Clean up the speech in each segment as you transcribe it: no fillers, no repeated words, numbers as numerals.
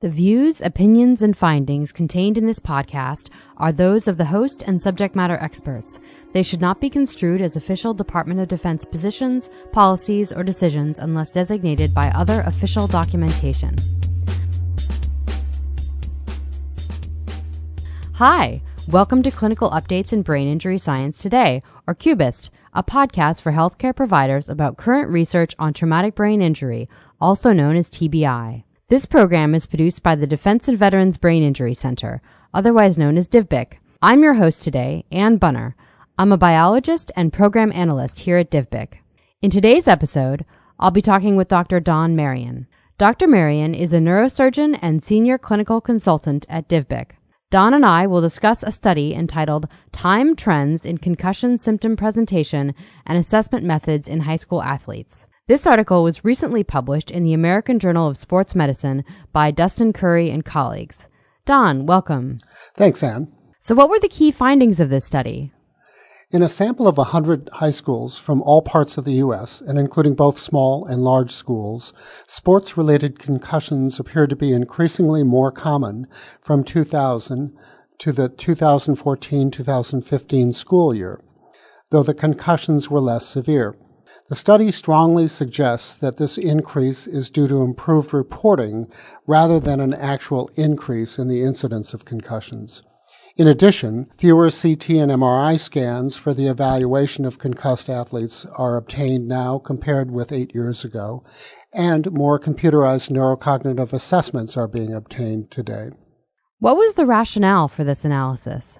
The views, opinions, and findings contained in this podcast are those of the host and subject matter experts. They should not be construed as official Department of Defense positions, policies, or decisions unless designated by other official documentation. Hi, welcome to Clinical Updates in Brain Injury Science Today, or CUBIST, a podcast for healthcare providers about current research on traumatic brain injury, also known as TBI. This program is produced by the Defense and Veterans Brain Injury Center, otherwise known as DVBIC. I'm your host today, Ann Bunner. I'm a biologist and program analyst here at DVBIC. In today's episode, I'll be talking with Dr. Don Marion. Dr. Marion is a neurosurgeon and senior clinical consultant at DVBIC. Don and I will discuss a study entitled Time Trends in Concussion Symptom Presentation and Assessment Methods in High School Athletes. This article was recently published in the American Journal of Sports Medicine by Dustin Currie and colleagues. Don, welcome. Thanks, Ann. So what were the key findings of this study? In a sample of 100 high schools from all parts of the U.S., and including both small and large schools, sports-related concussions appeared to be increasingly more common from 2000 to the 2014-2015 school year, though the concussions were less severe. The study strongly suggests that this increase is due to improved reporting rather than an actual increase in the incidence of concussions. In addition, fewer CT and MRI scans for the evaluation of concussed athletes are obtained now compared with 8 years ago, and more computerized neurocognitive assessments are being obtained today. What was the rationale for this analysis?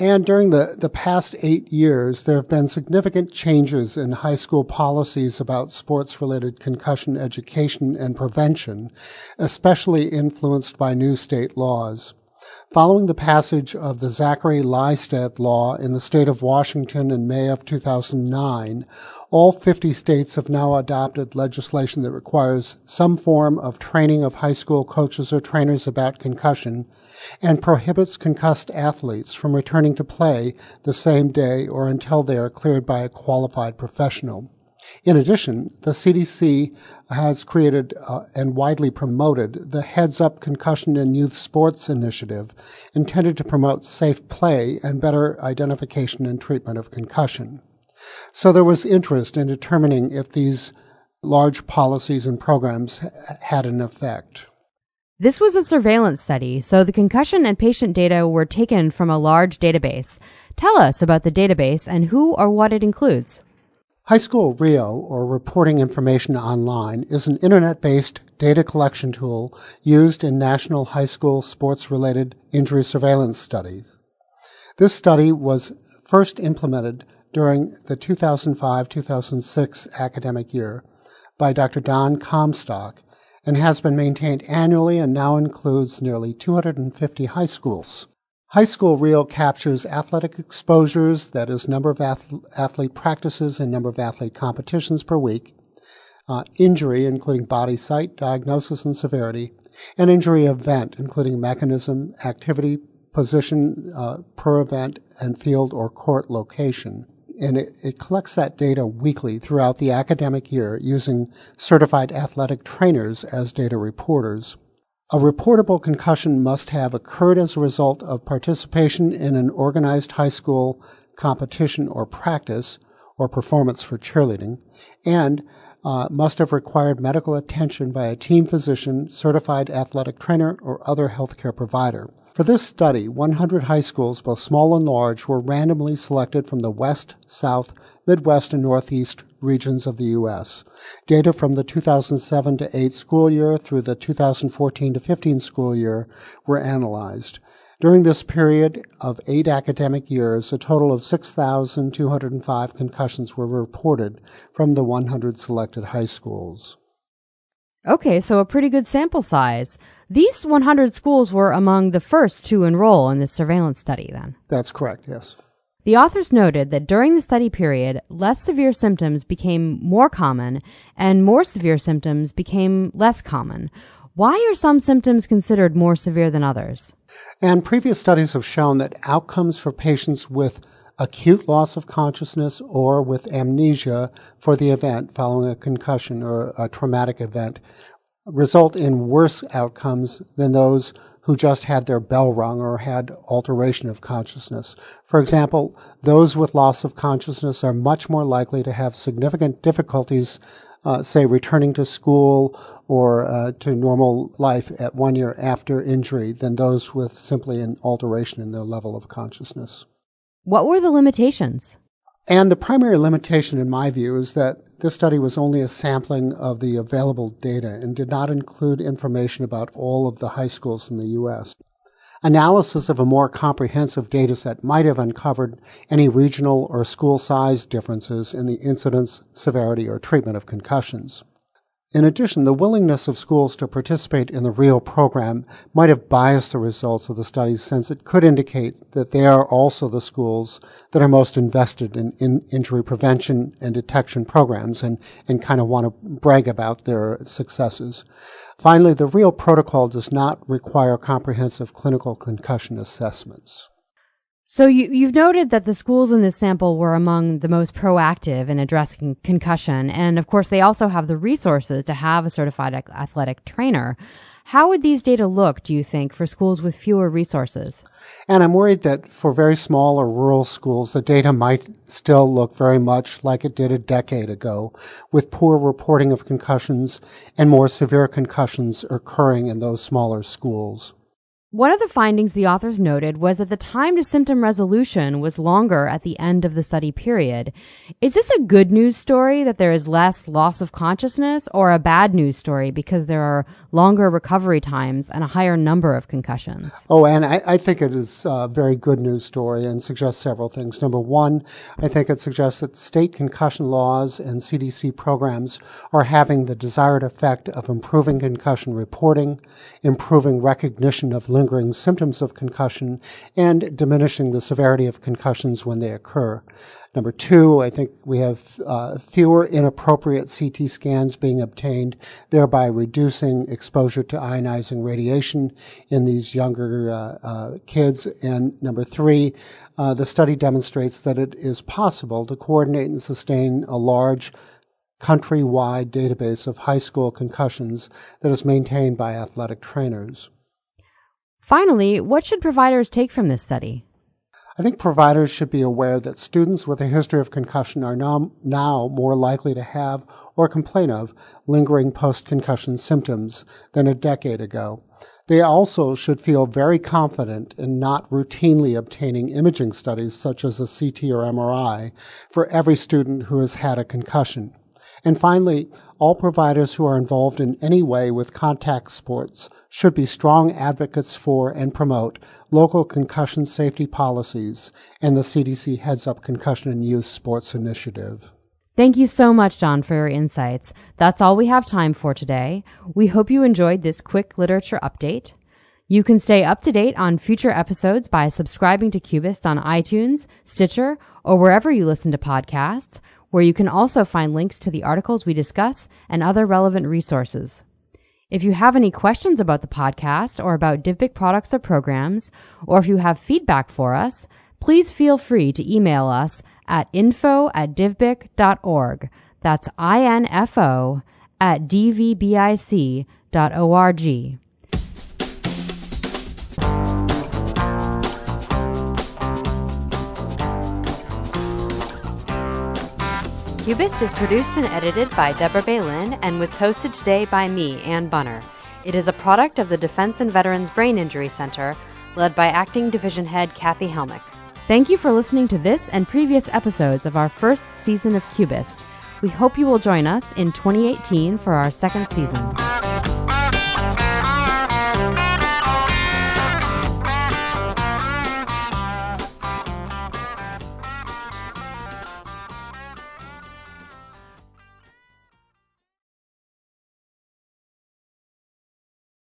And during the past 8 years, there have been significant changes in high school policies about sports-related concussion education and prevention, especially influenced by new state laws. Following the passage of the Zachary-Lystedt law in the state of Washington in May of 2009, all 50 states have now adopted legislation that requires some form of training of high school coaches or trainers about concussion and prohibits concussed athletes from returning to play the same day or until they are cleared by a qualified professional. In addition, the CDC has created and widely promoted the Heads Up Concussion in Youth Sports initiative, intended to promote safe play and better identification and treatment of concussion. So there was interest in determining if these large policies and programs had an effect. This was a surveillance study, so the concussion and patient data were taken from a large database. Tell us about the database and who or what it includes. High School RIO, or Reporting Information Online, is an internet-based data collection tool used in national high school sports-related injury surveillance studies. This study was first implemented during the 2005-2006 academic year by Dr. Don Comstock, and has been maintained annually and now includes nearly 250 high schools. High School RIO captures athletic exposures, that is, number of athlete practices and number of athlete competitions per week, injury, including body site, diagnosis, and severity, and injury event, including mechanism, activity, position per event, and field or court location. And it collects that data weekly throughout the academic year using certified athletic trainers as data reporters. A reportable concussion must have occurred as a result of participation in an organized high school competition or practice or performance for cheerleading, and must have required medical attention by a team physician, certified athletic trainer, or other healthcare provider. For this study, 100 high schools, both small and large, were randomly selected from the West, South, Midwest, and Northeast regions of the U.S. Data from the 2007-8 school year through the 2014-15 school year were analyzed. During this period of 8 academic years, a total of 6,205 concussions were reported from the 100 selected high schools. Okay, so a pretty good sample size. These 100 schools were among the first to enroll in this surveillance study, then? That's correct, yes. The authors noted that during the study period, less severe symptoms became more common and more severe symptoms became less common. Why are some symptoms considered more severe than others? And previous studies have shown that outcomes for patients with acute loss of consciousness or with amnesia for the event following a concussion or a traumatic event result in worse outcomes than those who just had their bell rung or had alteration of consciousness. For example, those with loss of consciousness are much more likely to have significant difficulties, say, returning to school or to normal life at 1 year after injury than those with simply an alteration in their level of consciousness. What were the limitations? And the primary limitation, in my view, is that this study was only a sampling of the available data and did not include information about all of the high schools in the U.S. Analysis of a more comprehensive data set might have uncovered any regional or school size differences in the incidence, severity, or treatment of concussions. In addition, the willingness of schools to participate in the RIO program might have biased the results of the studies, since it could indicate that they are also the schools that are most invested in injury prevention and detection programs and kind of want to brag about their successes. Finally, the RIO protocol does not require comprehensive clinical concussion assessments. So you've noted that the schools in this sample were among the most proactive in addressing concussion, and of course they also have the resources to have a certified athletic trainer. How would these data look, do you think, for schools with fewer resources? And I'm worried that for very small or rural schools, the data might still look very much like it did a decade ago, with poor reporting of concussions and more severe concussions occurring in those smaller schools. One of the findings the authors noted was that the time to symptom resolution was longer at the end of the study period. Is this a good news story that there is less loss of consciousness, or a bad news story because there are longer recovery times and a higher number of concussions? Oh, and I think it is a very good news story and suggests several things. Number one, I think it suggests that state concussion laws and CDC programs are having the desired effect of improving concussion reporting, improving recognition of lingering symptoms of concussion, and diminishing the severity of concussions when they occur. Number two, I think we have fewer inappropriate CT scans being obtained, thereby reducing exposure to ionizing radiation in these younger kids. And number three, the study demonstrates that it is possible to coordinate and sustain a large countrywide database of high school concussions that is maintained by athletic trainers. Finally, what should providers take from this study? I think providers should be aware that students with a history of concussion are now more likely to have or complain of lingering post-concussion symptoms than a decade ago. They also should feel very confident in not routinely obtaining imaging studies such as a CT or MRI for every student who has had a concussion. And finally, all providers who are involved in any way with contact sports should be strong advocates for and promote local concussion safety policies and the CDC Heads Up Concussion in Youth Sports Initiative. Thank you so much, John, for your insights. That's all we have time for today. We hope you enjoyed this quick literature update. You can stay up to date on future episodes by subscribing to CUBIST on iTunes, Stitcher, or wherever you listen to podcasts, where you can also find links to the articles we discuss and other relevant resources. If you have any questions about the podcast or about DivBic products or programs, or if you have feedback for us, please feel free to email us at info@divbic.org. That's info@dvbic.org. CUBIST is produced and edited by Deborah Baylin and was hosted today by me, Ann Bunner. It is a product of the Defense and Veterans Brain Injury Center, led by Acting Division Head Kathy Helmick. Thank you for listening to this and previous episodes of our first season of CUBIST. We hope you will join us in 2018 for our second season.